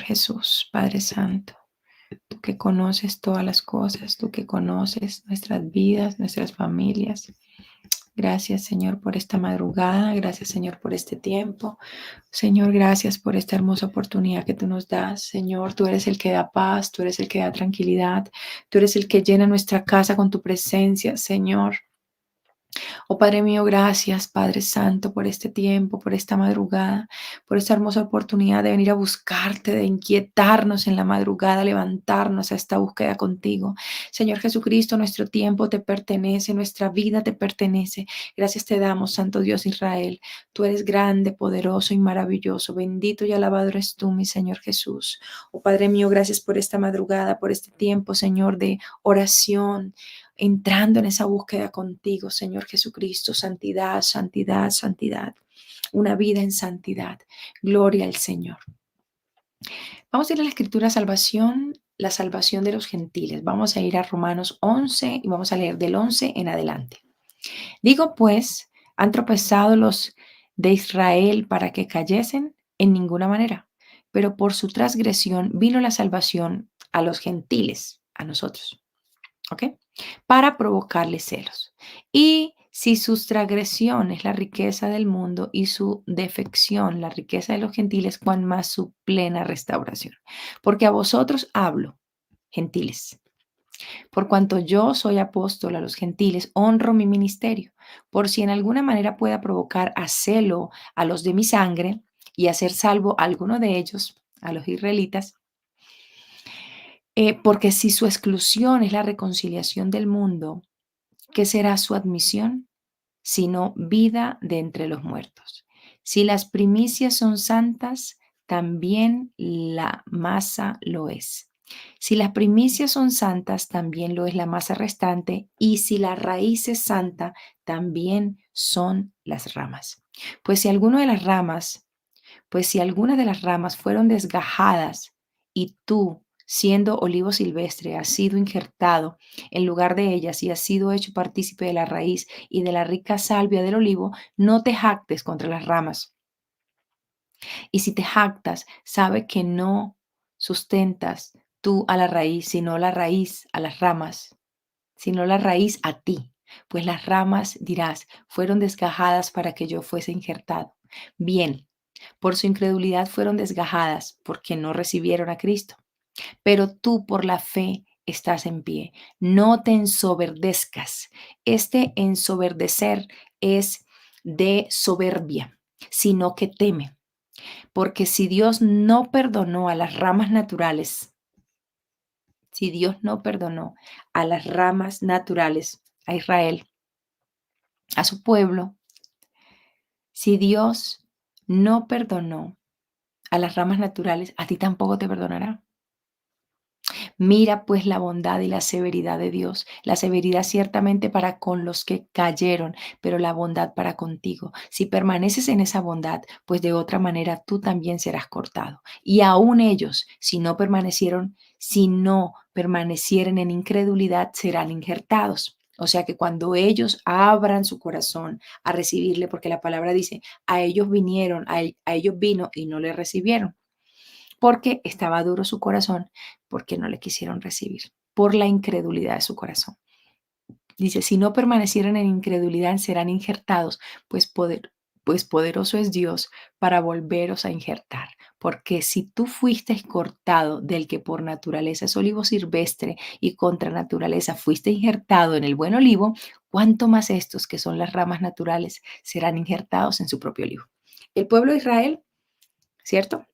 Jesús, Padre Santo, tú que conoces todas las cosas, tú que conoces nuestras vidas, nuestras familias. Gracias, Señor, por esta madrugada. Gracias, Señor, por este tiempo. Señor, gracias por esta hermosa oportunidad que tú nos das. Señor, tú eres el que da paz, tú eres el que da tranquilidad, tú eres el que llena nuestra casa con tu presencia, Señor. Oh Padre mío, gracias, Padre Santo, por este tiempo, por esta madrugada, por esta hermosa oportunidad de venir a buscarte, de inquietarnos en la madrugada, levantarnos a esta búsqueda contigo. Señor Jesucristo, nuestro tiempo te pertenece, nuestra vida te pertenece. Gracias te damos, Santo Dios Israel. Tú eres grande, poderoso y maravilloso. Bendito y alabado eres tú, mi Señor Jesús. Oh Padre mío, gracias por esta madrugada, por este tiempo, Señor, de oración, entrando en esa búsqueda contigo, Señor Jesucristo. Santidad, santidad, santidad. Una vida en santidad. Gloria al Señor. Vamos a ir a la escritura salvación, la salvación de los gentiles. Vamos a ir a Romanos 11 y vamos a leer del 11 en adelante. Digo pues, ¿han tropezado los de Israel para que cayesen? En ninguna manera. Pero por su transgresión vino la salvación a los gentiles, a nosotros. ¿Ok? Para provocarle celos. Y si sus transgresiones, la riqueza del mundo, y su defección, la riqueza de los gentiles, cuán más su plena restauración. Porque a vosotros hablo, gentiles, por cuanto yo soy apóstol a los gentiles, honro mi ministerio, por si en alguna manera pueda provocar a celo a los de mi sangre y hacer salvo a alguno de ellos, a los israelitas. Porque si su exclusión es la reconciliación del mundo, ¿qué será su admisión? Sino vida de entre los muertos. Si las primicias son santas, también la masa lo es. Si las primicias son santas, también lo es la masa restante, y si la raíz es santa, también son las ramas. Pues si alguno de las ramas pues si algunas de las ramas fueron desgajadas y tú, siendo olivo silvestre, has sido injertado en lugar de ellas y has sido hecho partícipe de la raíz y de la rica salvia del olivo, no te jactes contra las ramas. Y si te jactas, sabe que no sustentas tú a la raíz, sino la raíz a las ramas, sino la raíz a ti. Pues las ramas, dirás, fueron desgajadas para que yo fuese injertado. Bien, por su incredulidad fueron desgajadas porque no recibieron a Cristo. Pero tú por la fe estás en pie. No te ensoberdezcas. Este ensoberdecer es de soberbia, sino que teme. Porque si Dios no perdonó a las ramas naturales, si Dios no perdonó a las ramas naturales, a Israel, a su pueblo, si Dios no perdonó a las ramas naturales, a ti tampoco te perdonará. Mira pues la bondad y la severidad de Dios, la severidad ciertamente para con los que cayeron, pero la bondad para contigo. Si permaneces en esa bondad, pues de otra manera tú también serás cortado. Y aún ellos, si no permanecieren en incredulidad, serán injertados. O sea que cuando ellos abran su corazón a recibirle, porque la palabra dice, a ellos vinieron, a ellos vino y no le recibieron porque estaba duro su corazón, porque no le quisieron recibir, por la incredulidad de su corazón. Dice, si no permanecieran en incredulidad, serán injertados, pues poderoso es Dios para volveros a injertar. Porque si tú fuiste cortado del que por naturaleza es olivo silvestre y contra naturaleza fuiste injertado en el buen olivo, ¿cuánto más estos que son las ramas naturales serán injertados en su propio olivo? El pueblo de Israel, ¿cierto?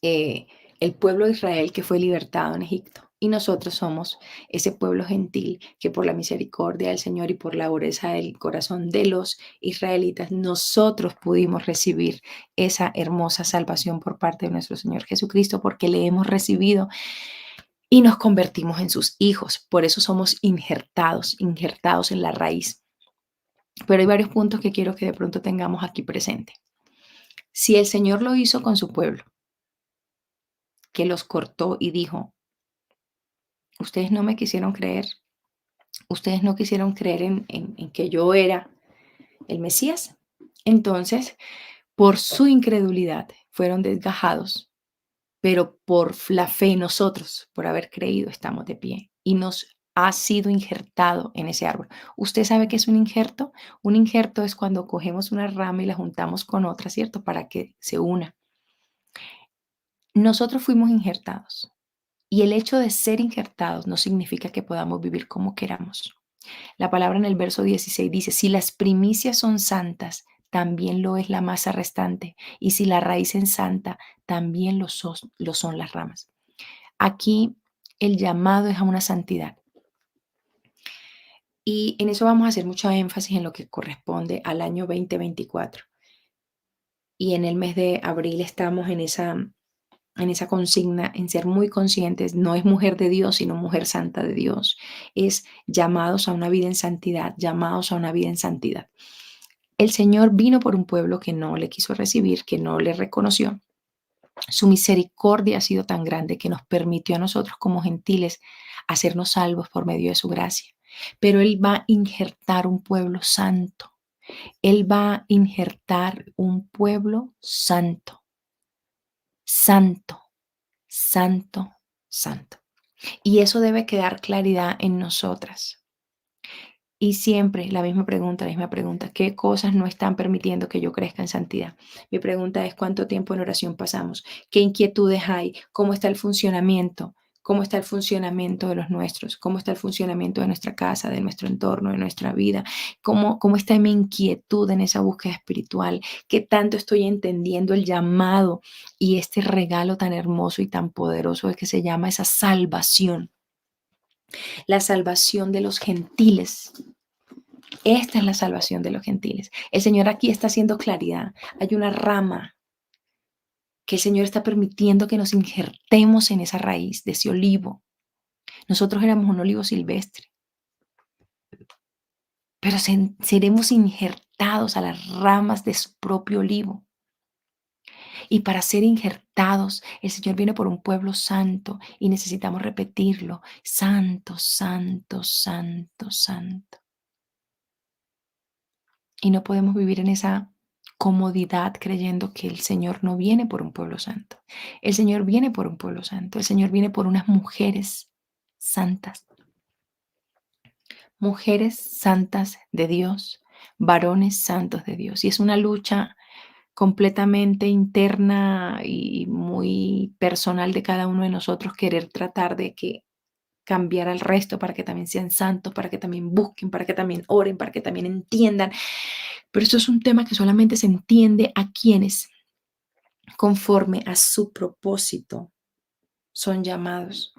eh, el pueblo de Israel que fue libertado en Egipto. Y nosotros somos ese pueblo gentil que por la misericordia del Señor y por la dureza del corazón de los israelitas, nosotros pudimos recibir esa hermosa salvación por parte de nuestro Señor Jesucristo, porque le hemos recibido y nos convertimos en sus hijos. Por eso somos injertados, injertados en la raíz. Pero hay varios puntos que quiero que de pronto tengamos aquí presente. Si el Señor lo hizo con su pueblo, que los cortó y dijo, ustedes no me quisieron creer, ustedes no quisieron creer en que yo era el Mesías. Entonces, por su incredulidad, fueron desgajados, pero por la fe nosotros, por haber creído, estamos de pie y nos ha sido injertado en ese árbol. ¿Usted sabe qué es un injerto? Un injerto es cuando cogemos una rama y la juntamos con otra, ¿cierto? Para que se una. Nosotros fuimos injertados y el hecho de ser injertados no significa que podamos vivir como queramos. La palabra en el verso 16 dice, si las primicias son santas, también lo es la masa restante, y si la raíz es santa, también lo son las ramas. Aquí el llamado es a una santidad. Y en eso vamos a hacer mucho énfasis en lo que corresponde al año 2024. Y en el mes de abril estamos en esa consigna, en ser muy conscientes, no es mujer de Dios, sino mujer santa de Dios. Es llamados a una vida en santidad, llamados a una vida en santidad. El Señor vino por un pueblo que no le quiso recibir, que no le reconoció. Su misericordia ha sido tan grande que nos permitió a nosotros como gentiles hacernos salvos por medio de su gracia. Pero Él va a injertar un pueblo santo. Él va a injertar un pueblo santo, santo, santo, santo. Y eso debe quedar claridad en nosotras. Y siempre la misma pregunta, ¿qué cosas no están permitiendo que yo crezca en santidad? Mi pregunta es, ¿cuánto tiempo en oración pasamos? ¿Qué inquietudes hay? ¿Cómo está el funcionamiento? ¿Cómo está el funcionamiento de los nuestros? ¿Cómo está el funcionamiento de nuestra casa, de nuestro entorno, de nuestra vida? ¿Cómo está mi inquietud en esa búsqueda espiritual? ¿Qué tanto estoy entendiendo el llamado y este regalo tan hermoso y tan poderoso que se llama esa salvación? La salvación de los gentiles. Esta es la salvación de los gentiles. El Señor aquí está haciendo claridad. Hay una rama que el Señor está permitiendo que nos injertemos en esa raíz de ese olivo. Nosotros éramos un olivo silvestre, pero seremos injertados a las ramas de su propio olivo. Y para ser injertados, el Señor viene por un pueblo santo y necesitamos repetirlo. Santo, santo, santo, santo. Y no podemos vivir en esa comodidad creyendo que el Señor no viene por un pueblo santo. El Señor viene por un pueblo santo. El Señor viene por unas santas. Mujeres santas de Dios, varones santos de Dios. Y es una lucha completamente interna y muy personal de cada uno de nosotros querer tratar de que cambiar al resto para que también sean santos, para que también busquen, para que también oren, para que también entiendan. Pero eso es un tema que solamente se entiende a quienes, conforme a su propósito, son llamados.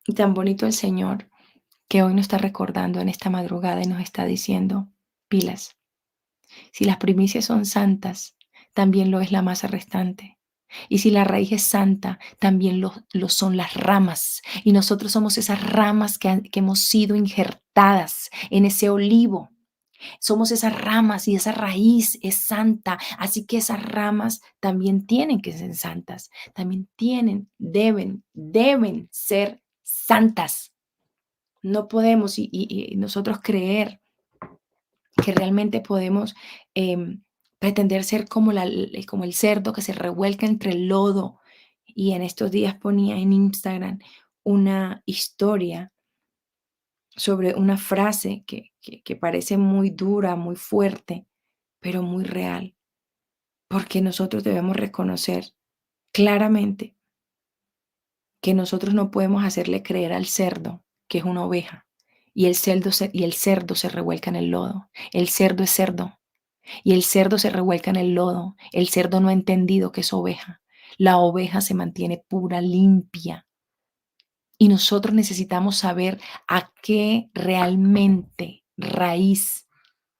Y tan bonito el Señor que hoy nos está recordando en esta madrugada y nos está diciendo, pilas, si las primicias son santas, también lo es la masa restante. Y si la raíz es santa, también lo son las ramas. Y nosotros somos esas ramas que hemos sido injertadas en ese olivo. Somos esas ramas y esa raíz es santa. Así que esas ramas también tienen que ser santas. También deben ser santas. No podemos y nosotros creer que realmente podemos pretender ser como el cerdo que se revuelca entre el lodo. Y en estos días ponía en Instagram una historia sobre una frase que parece muy dura, muy fuerte, pero muy real, porque nosotros debemos reconocer claramente que nosotros no podemos hacerle creer al cerdo que es una oveja y el cerdo se revuelca en el lodo. El cerdo es cerdo y el cerdo se revuelca en el lodo. El cerdo no ha entendido que es oveja. La oveja se mantiene pura, limpia. Y nosotros necesitamos saber a qué realmente raíz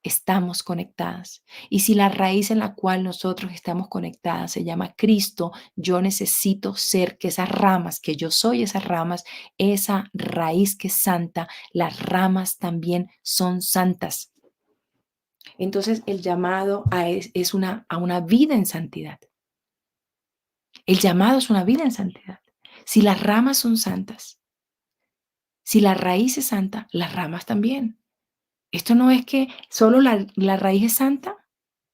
estamos conectadas. Y si la raíz en la cual nosotros estamos conectadas se llama Cristo, yo necesito ser que esas ramas, que yo soy esas ramas, esa raíz que es santa, las ramas también son santas. Entonces el llamado a una vida en santidad. El llamado es una vida en santidad. Si las ramas son santas, si la raíz es santa, las ramas también. Esto no es que solo la raíz es santa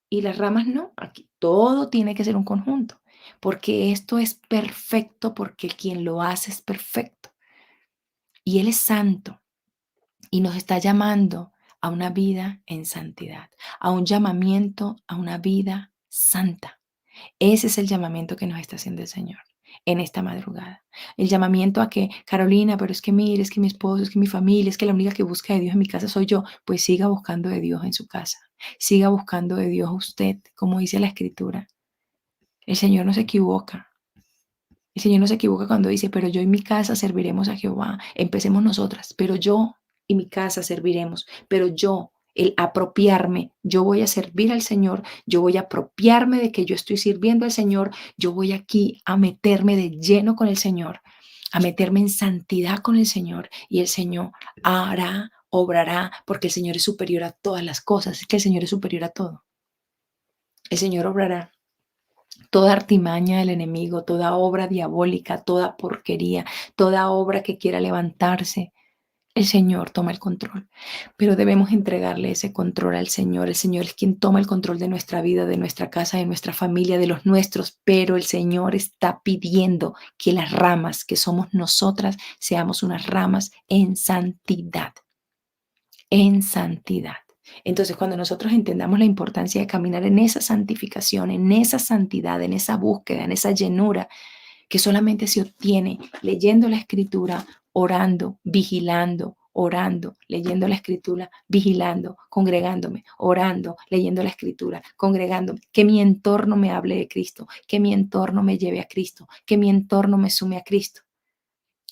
y las ramas no. Aquí todo tiene que ser un conjunto. porque esto es perfecto, porque quien lo hace es perfecto. Y Él es santo y nos está llamando a una vida en santidad, a un llamamiento a una vida santa. Ese es el llamamiento que nos está haciendo el Señor en esta madrugada. El llamamiento a que, Carolina, pero es que mire, es que mi esposo, es que mi familia, es que la única que busca de Dios en mi casa soy yo. Pues siga buscando de Dios en su casa. Siga buscando de Dios usted, como dice la Escritura. El Señor no se equivoca. El Señor no se equivoca cuando dice, pero yo y mi casa serviremos a Jehová. Empecemos nosotras, pero yo y mi casa serviremos, pero yo, el apropiarme, yo voy a servir al Señor, yo voy a apropiarme de que yo estoy sirviendo al Señor, yo voy aquí a meterme de lleno con el Señor, a meterme en santidad con el Señor y el Señor hará, obrará, porque el Señor es superior a todas las cosas, es que el Señor es superior a todo. El Señor obrará. Toda artimaña del enemigo, toda obra diabólica, toda porquería, toda obra que quiera levantarse, el Señor toma el control. Pero debemos entregarle ese control al Señor. El Señor es quien toma el control de nuestra vida, de nuestra casa, de nuestra familia, de los nuestros. Pero el Señor está pidiendo que las ramas que somos nosotras seamos unas ramas en santidad. En santidad. Entonces, cuando nosotros entendamos la importancia de caminar en esa santificación, en esa santidad, en esa búsqueda, en esa llenura, que solamente se obtiene leyendo la escritura, orando, vigilando, orando, leyendo la escritura, vigilando, congregándome, orando, leyendo la escritura, congregándome, que mi entorno me hable de Cristo, que mi entorno me lleve a Cristo, que mi entorno me sume a Cristo.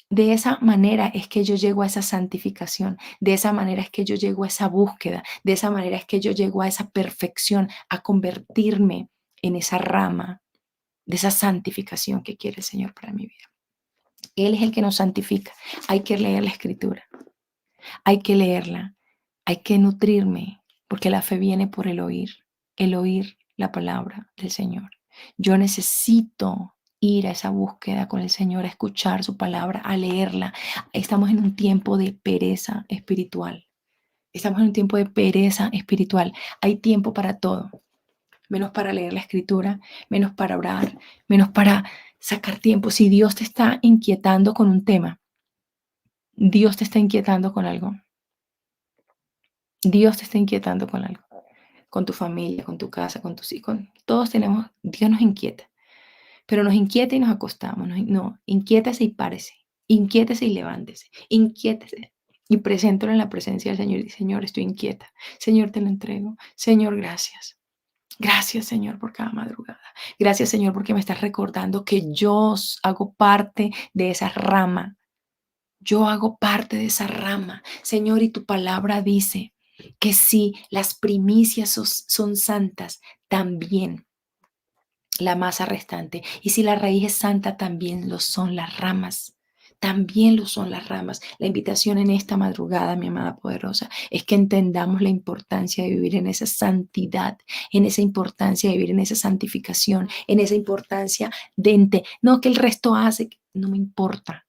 De esa manera es que yo llego a esa santificación, de esa manera es que yo llego a esa búsqueda, de esa manera es que yo llego a esa perfección, a convertirme en esa rama de esa santificación que quiere el Señor para mi vida. Él es el que nos santifica. Hay que leer la escritura, hay que leerla, hay que nutrirme, porque la fe viene por el oír la palabra del Señor. Yo necesito ir a esa búsqueda con el Señor, a escuchar su palabra, a leerla. Estamos en un tiempo de pereza espiritual. Estamos en un tiempo de pereza espiritual. Hay tiempo para todo, menos para leer la escritura, menos para orar, menos para sacar tiempo. Si Dios te está inquietando con un tema, Dios te está inquietando con algo. Dios te está inquietando con algo. Con tu familia, con tu casa, con tus hijos. Todos tenemos, Dios nos inquieta. Pero nos inquieta y nos acostamos. No, inquiétese y párese. Inquiétese y levántese. Inquiétese. Y preséntalo en la presencia del Señor. Y Señor, estoy inquieta. Señor, te lo entrego. Señor, gracias. Gracias, Señor, por cada madrugada. Gracias, Señor, porque me estás recordando que yo hago parte de esa rama. Yo hago parte de esa rama. Señor, y tu palabra dice que si las primicias son santas, también la masa restante. Y si la raíz es santa, también lo son las ramas. También lo son las ramas. La invitación en esta madrugada, mi amada poderosa, es que entendamos la importancia de vivir en esa santidad, en esa importancia de vivir en esa santificación, en esa importancia de no que el resto hace, no me importa,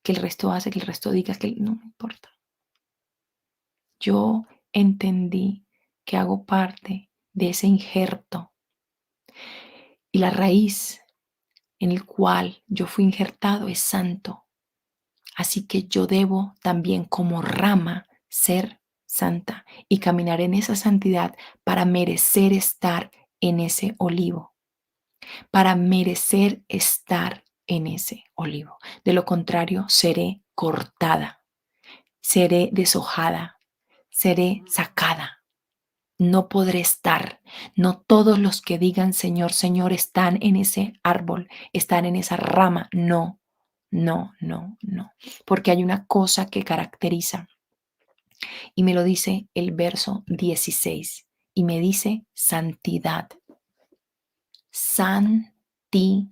que el resto hace, que el resto diga, que no me importa. Yo entendí que hago parte de ese injerto y la raíz en el cual yo fui injertado es santo. Así que yo debo también como rama ser santa y caminar en esa santidad para merecer estar en ese olivo, para merecer estar en ese olivo. De lo contrario, seré cortada, seré deshojada, seré sacada. No podré estar. No todos los que digan Señor, Señor están en ese árbol, están en esa rama. No, no, no, no. Porque hay una cosa que caracteriza y me lo dice el verso 16 y me dice santidad. Santidad.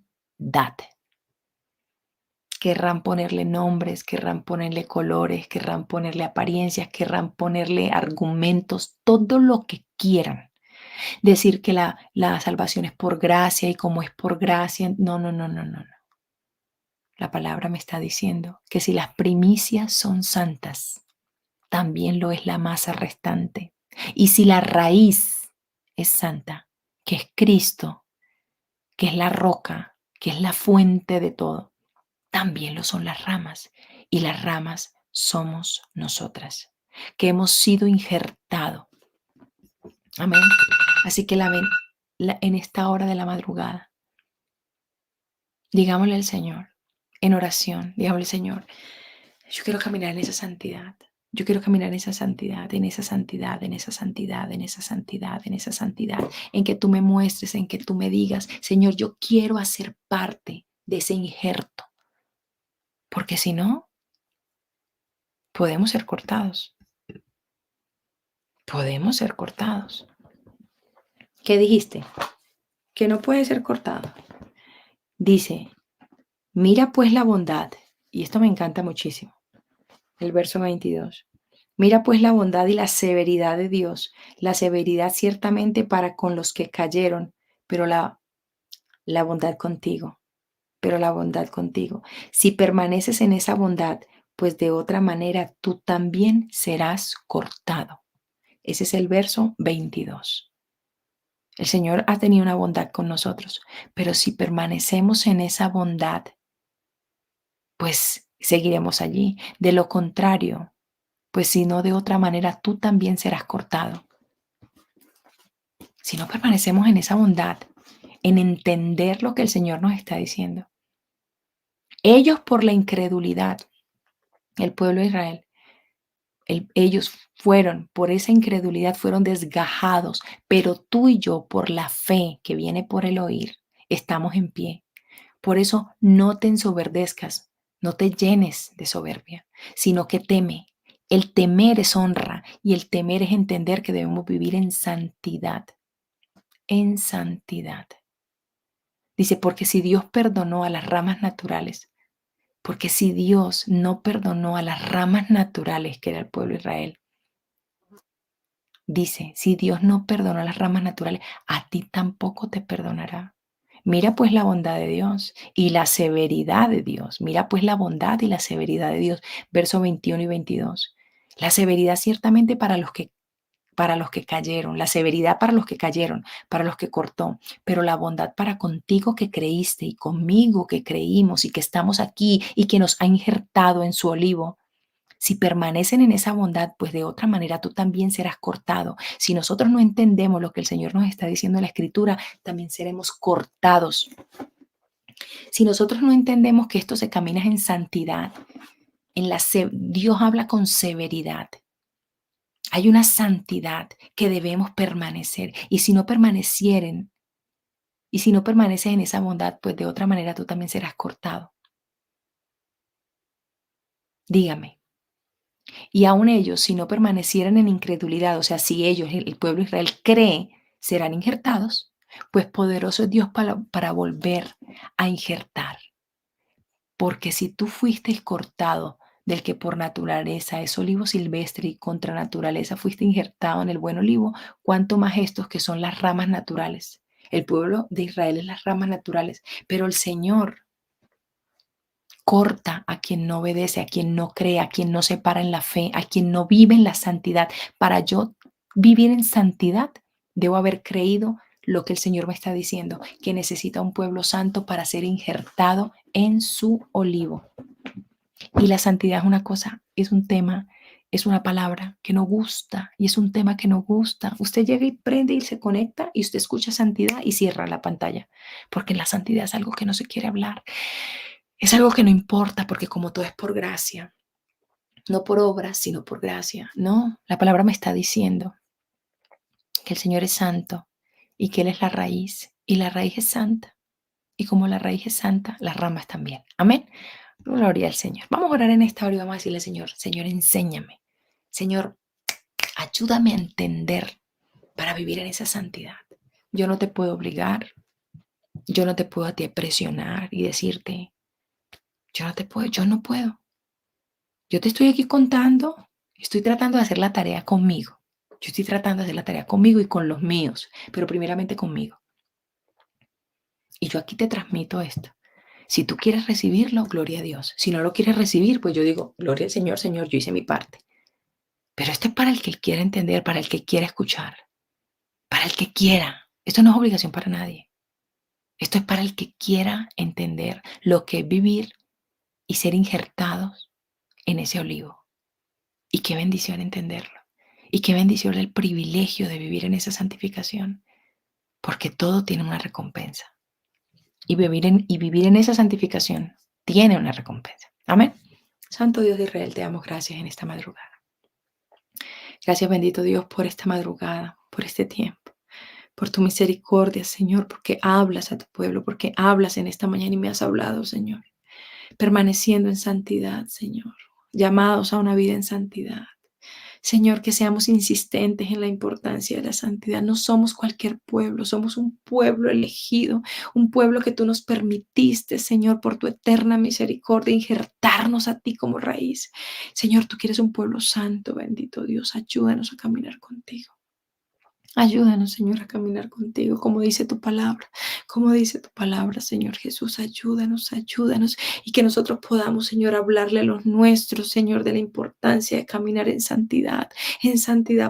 Querrán ponerle nombres, querrán ponerle colores, querrán ponerle apariencias, querrán ponerle argumentos, todo lo que quieran. Decir que la salvación es por gracia y como es por gracia, no, no, no, no, no, no. La palabra me está diciendo que si las primicias son santas, también lo es la masa restante. Y si la raíz es santa, que es Cristo, que es la roca, que es la fuente de todo, también lo son las ramas. Y las ramas somos nosotras, que hemos sido injertados. Amén. Así que en esta hora de la madrugada, digámosle al Señor, en oración, digámosle, Señor, yo quiero caminar en esa santidad. Yo quiero caminar en esa santidad, en esa santidad, en esa santidad, en esa santidad, en esa santidad, en que tú me muestres, en que tú me digas, Señor, yo quiero hacer parte de ese injerto, porque si no, podemos ser cortados, podemos ser cortados. ¿Qué dijiste? Que no puede ser cortado. Dice, mira pues la bondad, y esto me encanta muchísimo, el verso 22. Mira pues la bondad y la severidad de Dios, la severidad ciertamente para con los que cayeron, pero la bondad contigo, pero la bondad contigo. Si permaneces en esa bondad, pues de otra manera tú también serás cortado. Ese es el verso 22. El Señor ha tenido una bondad con nosotros, pero si permanecemos en esa bondad, pues seguiremos allí. De lo contrario, pues si no de otra manera, tú también serás cortado. Si no permanecemos en esa bondad, en entender lo que el Señor nos está diciendo. Ellos por la incredulidad, el pueblo de Israel, ellos fueron, por esa incredulidad, fueron desgajados, pero tú y yo, por la fe que viene por el oír, estamos en pie. Por eso no te ensoberdezcas, no te llenes de soberbia, sino que teme. El temer es honra y el temer es entender que debemos vivir en santidad, en santidad. Dice, porque si Dios perdonó a las ramas naturales, porque si Dios no perdonó a las ramas naturales que era el pueblo de Israel, dice, si Dios no perdonó a las ramas naturales, a ti tampoco te perdonará. Mira pues la bondad de Dios y la severidad de Dios. Mira pues la bondad y la severidad de Dios. Verso 21 y 22. La severidad ciertamente para los que cayeron, la severidad para los que cayeron, para los que cortó, pero la bondad para contigo que creíste y conmigo que creímos y que estamos aquí y que nos ha injertado en su olivo. Si permanecen en esa bondad, pues de otra manera tú también serás cortado. Si nosotros no entendemos lo que el Señor nos está diciendo en la Escritura, también seremos cortados. Si nosotros no entendemos que esto se camina en santidad, Dios habla con severidad. Hay una santidad que debemos permanecer. Y si no permaneces en esa bondad, pues de otra manera tú también serás cortado. Dígame. Y aun ellos, si no permanecieran en incredulidad, o sea, si ellos, el pueblo de Israel, cree, serán injertados, pues poderoso es Dios para volver a injertar. Porque si tú fuiste cortado del que por naturaleza es olivo silvestre y contra naturaleza fuiste injertado en el buen olivo, cuánto más estos que son las ramas naturales. El pueblo de Israel es las ramas naturales, pero el Señor corta a quien no obedece, a quien no cree, a quien no se para en la fe, a quien no vive en la santidad. Para yo vivir en santidad, debo haber creído lo que el Señor me está diciendo, que necesita un pueblo santo para ser injertado en su olivo. Y la santidad es una cosa, es un tema, es una palabra que no gusta y es un tema que no gusta. Usted llega y prende y se conecta y usted escucha santidad y cierra la pantalla, porque la santidad es algo que no se quiere hablar. Es algo que no importa porque como todo es por gracia, no por obras, sino por gracia. No, la palabra me está diciendo que el Señor es santo y que Él es la raíz y la raíz es santa. Y como la raíz es santa, las ramas también. Amén. Gloria al Señor. Vamos a orar en esta hora y vamos a decirle, Señor, Señor, enséñame. Señor, ayúdame a entender para vivir en esa santidad. Yo no te puedo obligar. Yo no te puedo a ti presionar y decirte, yo no puedo. Yo te estoy aquí contando, estoy tratando de hacer la tarea conmigo. Yo estoy tratando de hacer la tarea conmigo y con los míos, pero primeramente conmigo. Y yo aquí te transmito esto. Si tú quieres recibirlo, gloria a Dios. Si no lo quieres recibir, pues yo digo, gloria al Señor, Señor, yo hice mi parte. Pero esto es para el que quiera entender, para el que quiera escuchar, para el que quiera. Esto no es obligación para nadie. Esto es para el que quiera entender lo que es vivir y ser injertados en ese olivo. Y qué bendición entenderlo. Y qué bendición el privilegio de vivir en esa santificación, porque todo tiene una recompensa. Y vivir en esa santificación tiene una recompensa. Amén. Santo Dios de Israel, te damos gracias en esta madrugada. Gracias, bendito Dios, por esta madrugada, por este tiempo, por tu misericordia, Señor, porque hablas a tu pueblo, porque hablas en esta mañana y me has hablado, Señor, permaneciendo en santidad, Señor, llamados a una vida en santidad. Señor, que seamos insistentes en la importancia de la santidad. No somos cualquier pueblo, somos un pueblo elegido, un pueblo que tú nos permitiste, Señor, por tu eterna misericordia, injertarnos a ti como raíz. Señor, tú quieres un pueblo santo, bendito Dios. Ayúdanos a caminar contigo. Ayúdanos, Señor, a caminar contigo, como dice tu palabra, Señor Jesús, ayúdanos, ayúdanos, y que nosotros podamos, Señor, hablarle a los nuestros, Señor, de la importancia de caminar en santidad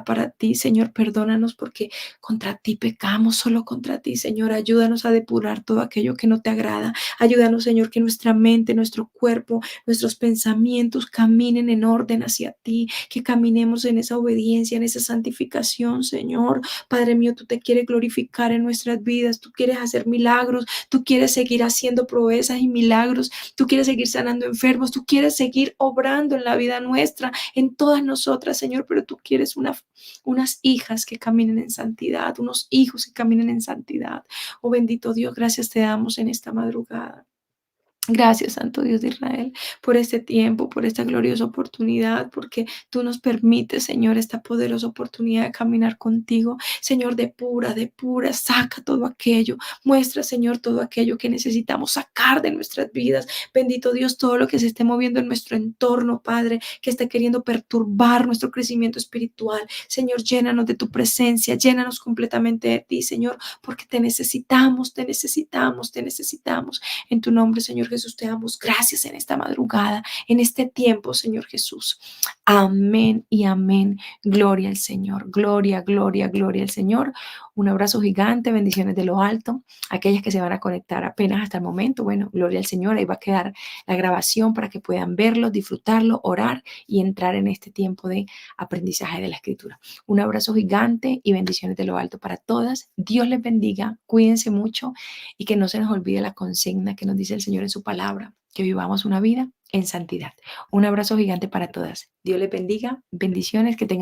para ti, Señor, perdónanos porque contra ti pecamos, solo contra ti, Señor, ayúdanos a depurar todo aquello que no te agrada, ayúdanos, Señor, que nuestra mente, nuestro cuerpo, nuestros pensamientos caminen en orden hacia ti, que caminemos en esa obediencia, en esa santificación, Señor. Padre mío, tú te quieres glorificar en nuestras vidas, tú quieres hacer milagros, tú quieres seguir haciendo proezas y milagros, tú quieres seguir sanando enfermos, tú quieres seguir obrando en la vida nuestra, en todas nosotras, Señor, pero tú quieres unas hijas que caminen en santidad, unos hijos que caminen en santidad. Oh bendito Dios, gracias te damos en esta madrugada. Gracias, Santo Dios de Israel, por este tiempo, por esta gloriosa oportunidad, porque tú nos permites, Señor, esta poderosa oportunidad de caminar contigo. Señor, de pura, saca todo aquello. Muestra, Señor, todo aquello que necesitamos sacar de nuestras vidas. Bendito Dios, todo lo que se esté moviendo en nuestro entorno, Padre, que esté queriendo perturbar nuestro crecimiento espiritual. Señor, llénanos de tu presencia, llénanos completamente de ti, Señor, porque te necesitamos, te necesitamos, te necesitamos. En tu nombre, Señor Jesús, te damos gracias en esta madrugada, en este tiempo, Señor Jesús. Amén y amén. Gloria al Señor. Gloria, gloria, gloria al Señor. Un abrazo gigante, bendiciones de lo alto. Aquellas que se van a conectar apenas hasta el momento, bueno, gloria al Señor. Ahí va a quedar la grabación para que puedan verlo, disfrutarlo, orar y entrar en este tiempo de aprendizaje de la Escritura. Un abrazo gigante y bendiciones de lo alto para todas. Dios les bendiga. Cuídense mucho y que no se nos olvide la consigna que nos dice el Señor en su palabra, que vivamos una vida en santidad. Un abrazo gigante para todas. Dios les bendiga, bendiciones, que tengan